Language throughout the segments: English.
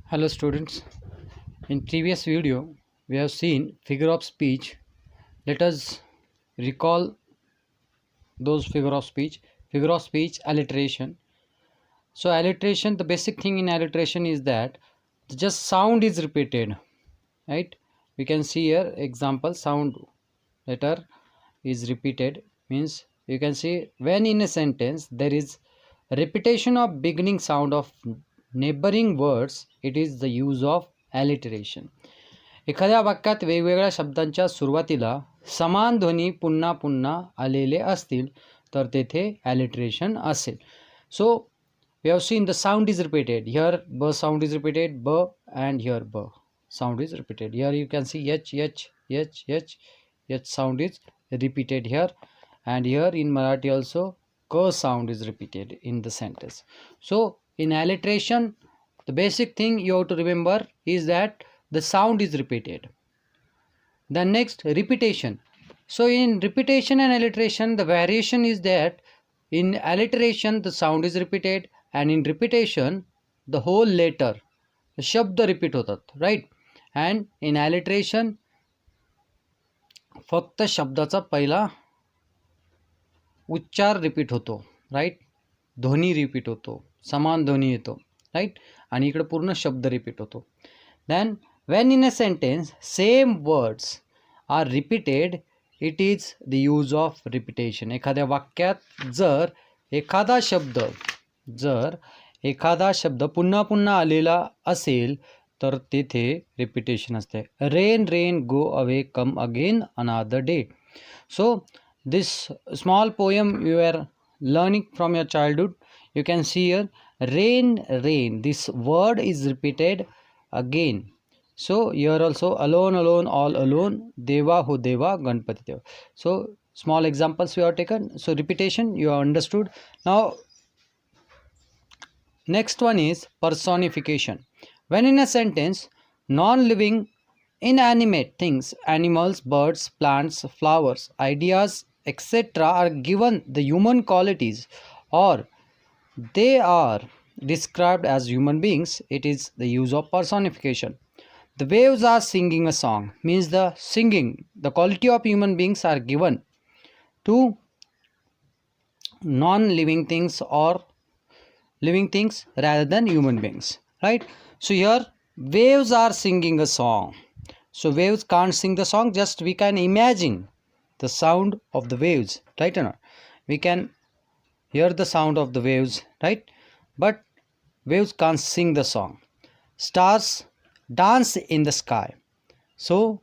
Hello students, in previous video we have seen figure of speech. Let us recall those figure of speech alliteration. So alliteration, the basic thing in alliteration is that just sound is repeated, right? We can see here example, sound letter is repeated, means you can see when in a sentence there is repetition of beginning sound of neighboring words, it is the use of alliteration. एखाद्या वाक्यात वेगवेगळ्या शब्दांच्या सुरुवातीला समान ध्वनी पुन्हा पुन्हा आलेले असतील तर तेथे alliteration असेल. So we have seen the sound is repeated. Here b sound is repeated, b, and here b sound is repeated. Here you can see h, h, h, h, h sound is repeated here, and here in Marathi also k sound is repeated in the sentence. So in alliteration, the basic thing you have to remember is that the sound is repeated. The next, repetition. So in repetition and alliteration, the variation is that in alliteration the sound is repeated, and in repetition the whole letter, the शब्द repeat होतात, right? And in alliteration फक्त शब्दाचा पहिला उच्चार repeat होतो, right? ध्वनी repeat होतो, समान ध्वनी येतो, राईट? आणि इकडे पूर्ण शब्द रिपीट होतो. Then when in a sentence same words are repeated, it is the use of repetition. एखाद्या वाक्यात जर एखादा शब्द पुन्हा पुन्हा आलेला असेल तर तेथे रिपिटेशन असते. Rain rain go away come again another day. So this small poem you are learning from your childhood, you can see here rain rain, this word is repeated again. So here also alone alone all alone, deva ho deva ganpati deva. So small examples we have taken. So repetition you have understood. Now next one is personification. When in a sentence non-living inanimate things, animals, birds, plants, flowers, ideas, etc. are given the human qualities or they are described as human beings, it is the use of personification. The waves are singing a song, means the singing, the quality of human beings are given to non-living things or living things rather than human beings, right? So here waves are singing a song. So waves can't sing the song, just we can imagine the sound of the waves, right or not? We can hear the sound of the waves, right? But waves can't sing the song. Stars dance in the sky. So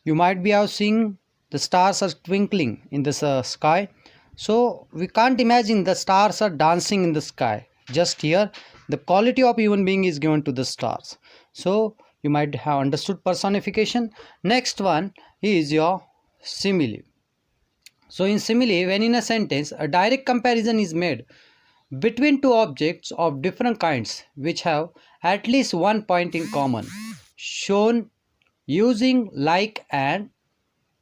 you might be out seeing the stars are twinkling in the sky. So we can't imagine the stars are dancing in the sky. Just here the quality of human being is given to the stars. So you might have understood personification. Next one is your simile. So in simile, when in a sentence a direct comparison is made between two objects of different kinds which have at least one point in common, shown using like and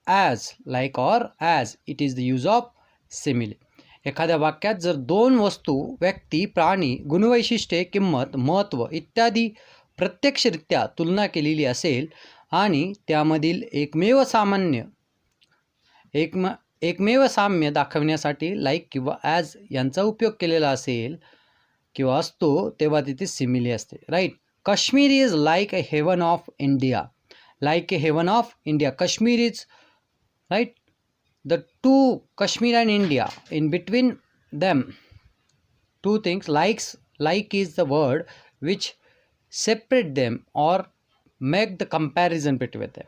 as, like or as, it is the use of simile. एखाद्या वाक्यात जर दोन वस्तू, व्यक्ती, प्राणी, गुणवैशिष्ट्ये, किंमत, महत्त्व इत्यादी प्रत्यक्षरित्या तुलना केलेली असेल आणि त्यामधील एकमेव साम्य दाखवण्यासाठी लाईक किंवा ॲज यांचा उपयोग केलेला असेल किंवा असतो तेव्हा तिथे सिमिली असते, right? Kashmir is like a heaven of India. Like a heaven of India, Kashmir is, right? The two, Kashmir and India, in between them two things, like is the word which separate them or make the comparison between them.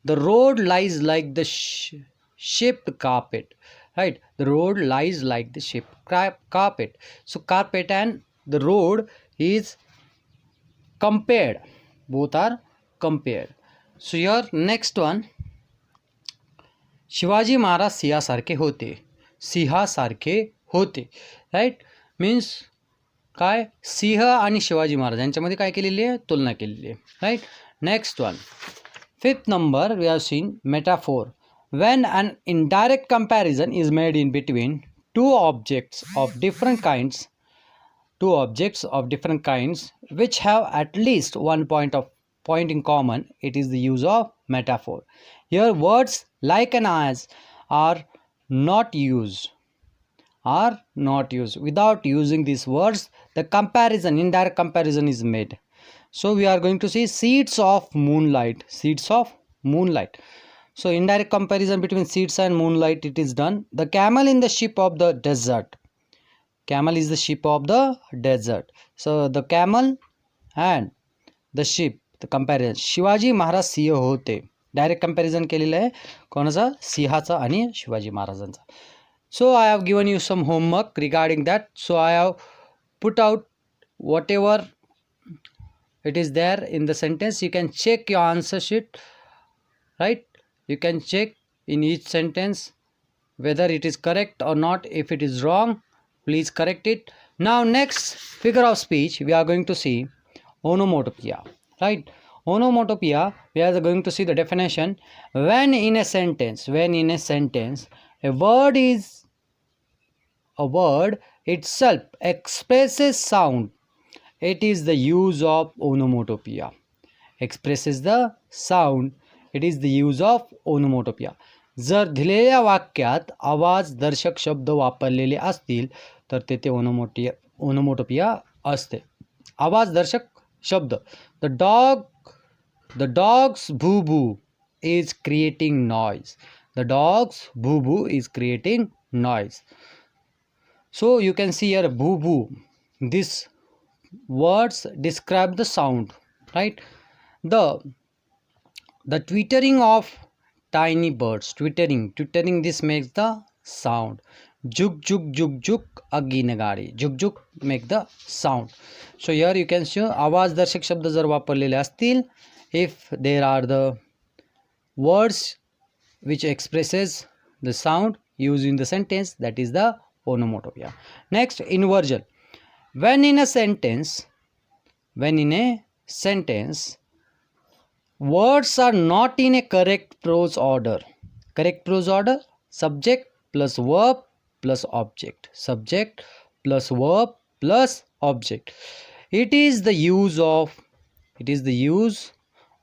The road lies like the shaped carpet, right? The road lies like the shaped carpet. So carpet and the road is compared, both are compared. So your next one, Shivaji Maharaj सिंहासारखे होते, right? Means काय, सिंह आणि शिवाजी महाराज यांच्यामध्ये काय केलेली आहे, तुलना केलेली आहे, right? Next one, fifth number, we have seen metaphor. When an indirect comparison is made in between two objects of different kinds two objects of different kinds which have at least one point in common. It is the use of metaphor. Here words like and as are not used. Without using these words, the comparison, indirect comparison is made. So we are going to see seeds of moonlight. So indirect comparison between seeds and moonlight, it is done. The camel in the ship of the desert. Camel is the ship of the desert. So the camel and the ship, the comparison. Shivaji Maharaj सिंह होते. Direct comparison केलेलं आहे कोणाचा, सिंहाचा आणि शिवाजी महाराजांचा. So I have given you some homework regarding that. So I have put out whatever it is there in the sentence. You can check your answer sheet, right? You can check in each sentence whether it is correct or not. If it is wrong, please correct it. Now next figure of speech, we are going to see onomatopoeia, right? Onomatopoeia, we are going to see the definition. When in a sentence, a word itself expresses sound, it is the use of onomatopoeia. Expresses the sound, it is the use of onomatopoeia. जर दिलेल्या वाक्यात आवाजदर्शक शब्द वापरलेले असतील तर तेथे onomatopoeia असते. आवाजदर्शक शब्द. The dog's boo-boo is creating noise. The dog's boo-boo is creating noise. So you can see here boo-boo. These words describe the sound, right? The twittering of tiny birds. Twittering, this makes the sound. Juk juk juk juk agine gadi. Juk juk make the sound. So here you can see आवाजदर्शक शब्द जर वापरलेले असतील, if there are the words which expresses the sound used in the sentence, that is the onomatopoeia. Next, inversion. When in a sentence, words are not in a correct prose order. Correct prose order: subject plus verb plus object. Subject plus verb plus object. It is the use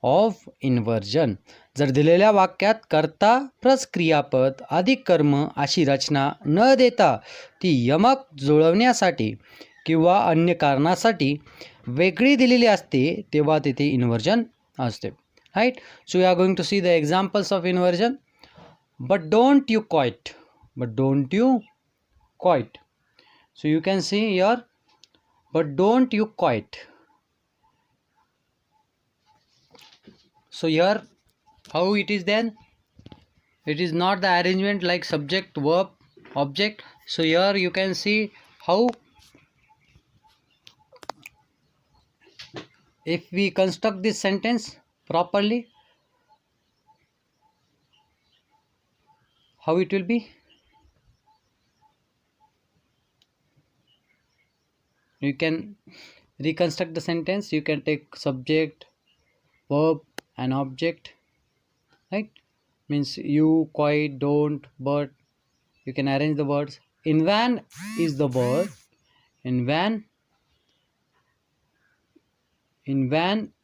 of inversion. जर दिलेल्या वाक्यात कर्ता plus क्रियापद अधिक कर्म अशी रचना न देता ती यमक जुळवण्यासाठी किंवा अन्य कारणासाठी वेगळी दिलेली असते तेव्हा तेथे इन्व्हर्जन असते, right? So we are going to see the examples of inversion. But don't you quite. So you can see here, but don't you quite. So here how it is then? It is not the arrangement like subject, verb, object. So here you can see how, if we construct this sentence properly, how it will be. You can reconstruct the sentence. You can take subject, verb and object, right? Means you, quite, don't, but. You can arrange the words. In van is the word. In van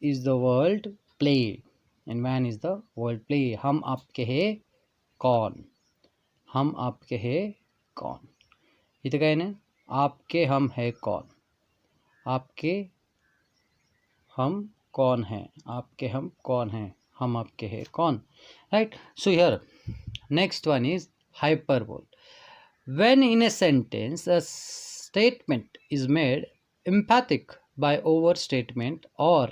is the word play. In van is the word play. हम आपके हैं कौन. हम आपके हैं कौन. इथे काय नाही. आपके हम है कौन. आपके हम कौन है. आपके हम कौन है. हम आपके हैं कौन. Right. So here next one is hyperbole. When in a sentence a statement is made emphatic by overstatement or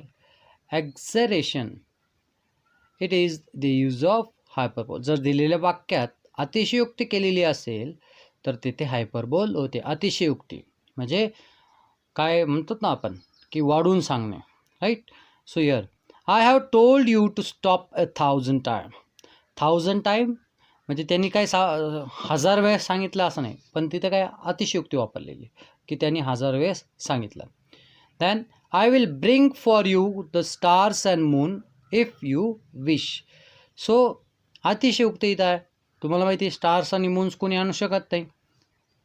exaggeration, it is the use of hyperbole. जर दिलेल्या वाक्यात अतिशयोक्ती केलेली असेल तर तेथे हायपरबोल होते. अतिशयोक्ती म्हणजे काय म्हणतात ना आपण की वाढून सांगणे, right? So here I have told you to stop 1000 time. 1000 time म्हणजे त्यांनी काय 1000 वेळेस सांगितलं असं नाही, पण तिथे काय अतिशयोक्ती वापरलेली की त्यांनी 1000 वेळेस सांगितलं. Then I will bring for you the stars and moon if you wish. So अतिशयोक्ती इथं आहे. तुम्हाला माहिती आहे स्टार्स आणि मून्स कोणी आणू शकत नाही,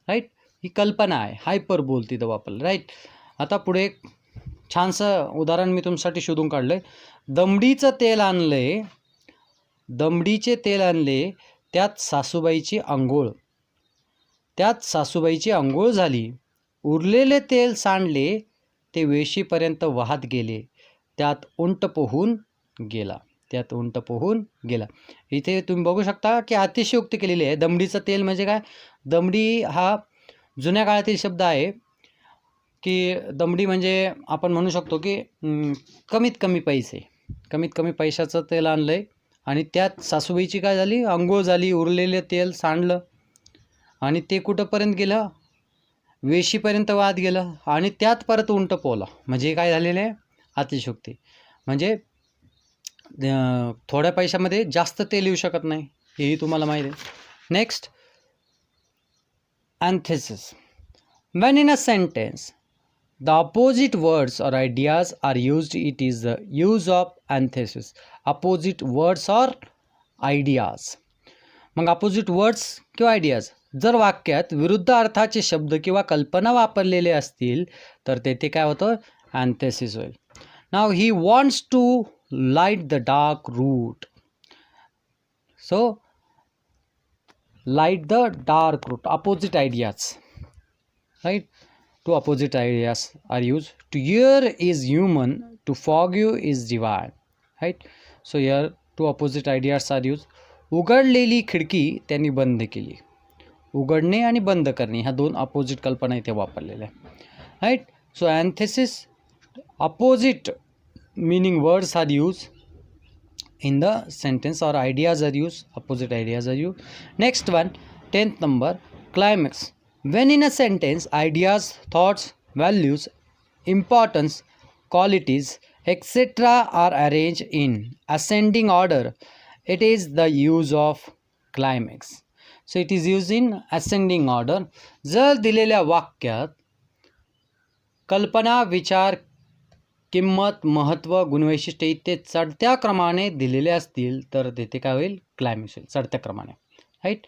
राईट? ही कल्पना आहे. हायपरबोल तिथं वापरलं, राईट. आता पुढे एक छानसं उदाहरण मी तुमच्यासाठी शोधून काढलं आहे. दमडीचं तेल आणलंय, दमडीचे तेल आणले, त्यात सासूबाईची अंघोळ झाली. उरलेले तेल सांडले, ते वेशीपर्यंत वाहत गेले, त्यात उंट पोहून गेला. इथे तुम्ही बघू शकता की अतिशयोक्ती केलेली आहे. दमडीचं तेल म्हणजे काय? दमडी हा जुन्या काळातील शब्द आहे की दमडी म्हणजे आपण म्हणू शकतो की कमीत कमी पैशाचं तेल आणलं आहे आणि त्यात सासूबाईची काय झाली? अंघोळ झाली, उरलेले तेल सांडलं आणि ते कुठंपर्यंत गेलं? वेशीपर्यंत वाहत गेलं आणि त्यात परत उंट पोहला. म्हणजे काय झालेलं आहे? अतिशयोक्ती. म्हणजे थोड्या पैशामध्ये जास्त तेल येऊ शकत नाही, हेही तुम्हाला माहीत आहे. Next, antithesis. When in a sentence the opposite words or ideas are used, it is the use of antithesis. Opposite words or ideas. Mug opposite words किंवा आयडियाज जर वाक्यात विरुद्ध अर्थाचे शब्द किंवा कल्पना वापरलेले असतील तर तेथे काय होतं? अँथेसिस होईल. Now he wants to light the dark route. So light the dark route. Opposite ideas, right? Two opposite ideas are used. To hear is human, to forgive is divine, right? So here two opposite ideas are used. उघडलेली खिडकी त्यांनी बंद केली. उघडणे आणि बंद करणे ह्या दोन अपोजिट कल्पना इथे वापरलेल्या आहे, right. So अँथेसिस, opposite meaning words are used in the sentence or ideas are used, opposite ideas are used. Next one, 10th number, climax. When in a sentence ideas, thoughts, values, importance, qualities, etc. are arranged in ascending order, it is the use of climax. So it is used in ascending order. जर दिलेल्या वाक्यात कल्पना, विचार, किंमत, महत्त्व, गुणवैशिष्ट्य इत्यादी चढत्या क्रमाने दिलेले असतील तर तेथे काय होईल? क्लायमॅक्स होईल चढत्या क्रमाने, राईट.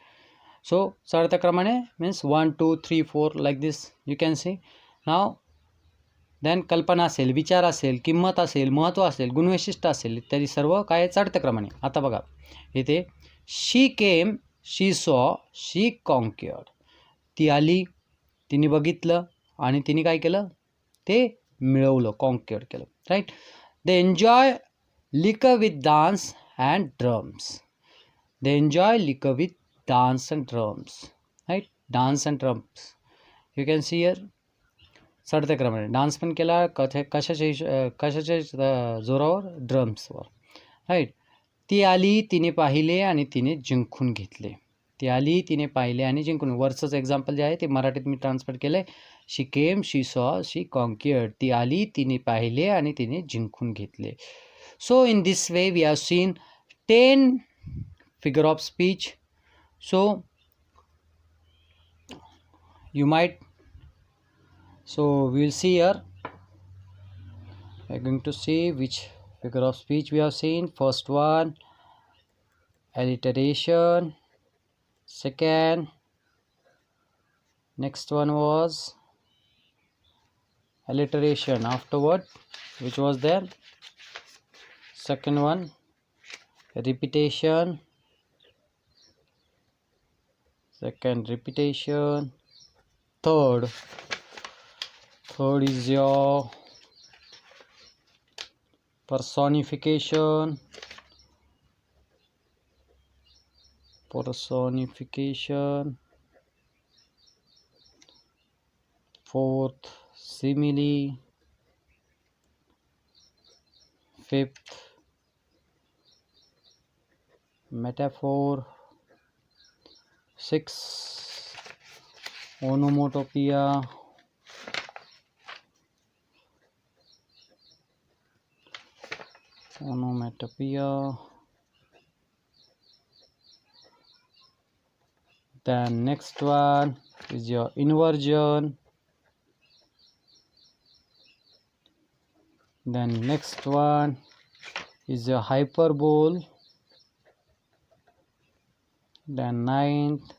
सो चढत्या क्रमाने means 1 2 3 4 like this you can see. Now then कल्पना असेल, विचार असेल, किंमत असेल, महत्त्व असेल, गुणवैशिष्ट्य असेल इत्यादी सर्व काय चढत्या क्रमाने. आता बघा इथे she came, she saw, she conquered. ती आली, तिने बघितलं आणि तिने काय केलं? ते मिळवलं, कॉन्क्युअर्ड केलं, right. They enjoy liquor with dance and drums. They enjoy liquor with dance and drums, right. Dance and drums you can see here चढत्या क्रमाने डान्स पण केला, कशाच्या जोरावर? ड्रम्सवर, राईट. ती आली, तिने पाहिले आणि तिने जिंकून घेतले. ती आली, तिने पाहिले आणि जिंकून. वरचंच एक्झाम्पल जे आहे ते मराठीत मी ट्रान्सलेट केलं आहे. She came, she saw, she conquered. ती आली, तिने पाहिले आणि तिने जिंकून घेतले. So in this way we have seen 10 figure of speech. So you might, so we will see here, we are going to see which figure of speech we have seen. First one, alliteration. Second, next one was alliteration. Afterward, which was there? Second one, repetition. Second, repetition. Third is your personification. Fourth, simile. Fifth, metaphor. Sixth, onomatopoeia. Then next one is your inversion. Then next one is your hyperbole. Then ninth,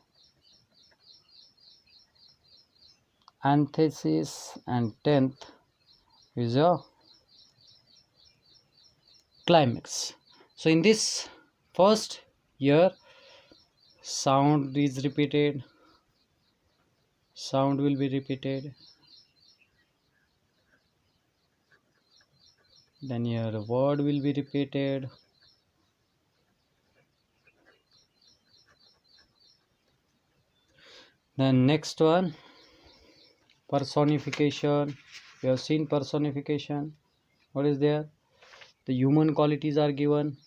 antithesis, and 10th is your climax. So in this first year, sound is repeated, sound will be repeated, then your word will be repeated, then next one, personification. We have seen personification. What is there? The human qualities are given.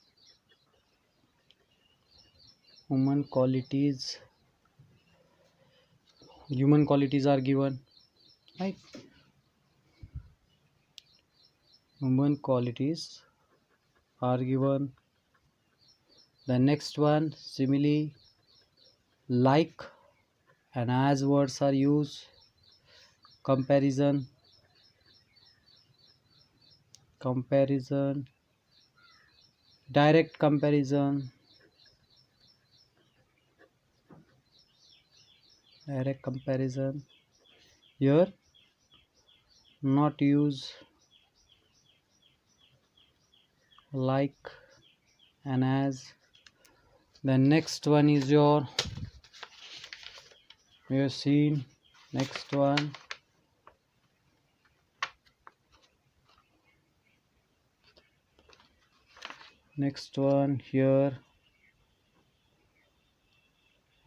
Human qualities are given, right? Human qualities are given. The next one, simile, like and as words are used. Comparison, direct comparison, here not use like and as. The next one is your, we have seen, next one, here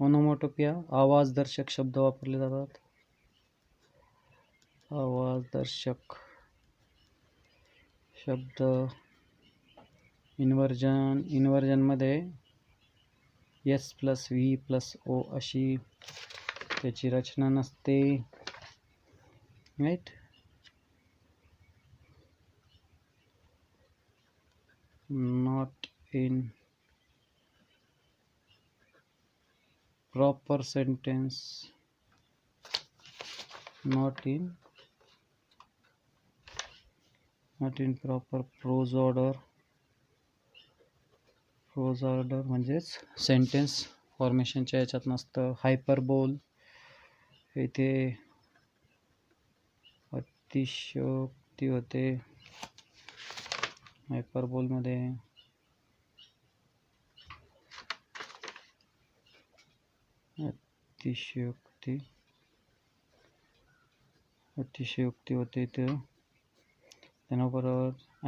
onomatopoeia, आवाज दर्शक शब्द वापरले जातात. आवाज दर्शक शब्द. Inversion मध्ये S plus V plus O अशी त्याची रचना नसते, right. Not in proper sentence, not in proper prose order. म्हणजेच सेंटेन्स फॉर्मेशनच्या याच्यात नसतं. हायपरबोल, इथे अतिशयोक्ती होते हायपरबोलमध्ये. अतिशयोक्ती होते इथं. त्यानंतर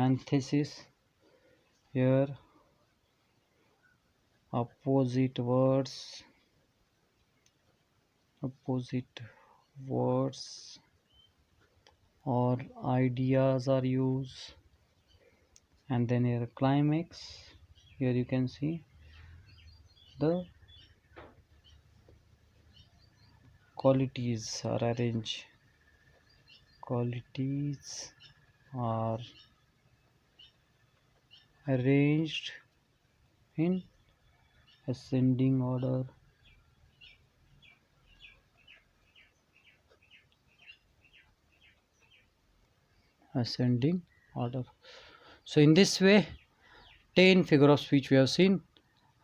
antithesis, here opposite words or ideas are used. And then here climax, here you can see the qualities are arranged. In ascending order. So in this way 10 figure of speech we have seen.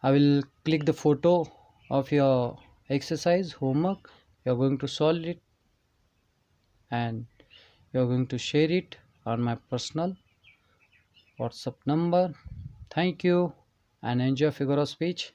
I will click the photo of your exercise homework. You are going to solve it and you are going to share it on my personal WhatsApp number. Thank you and enjoy figure of speech.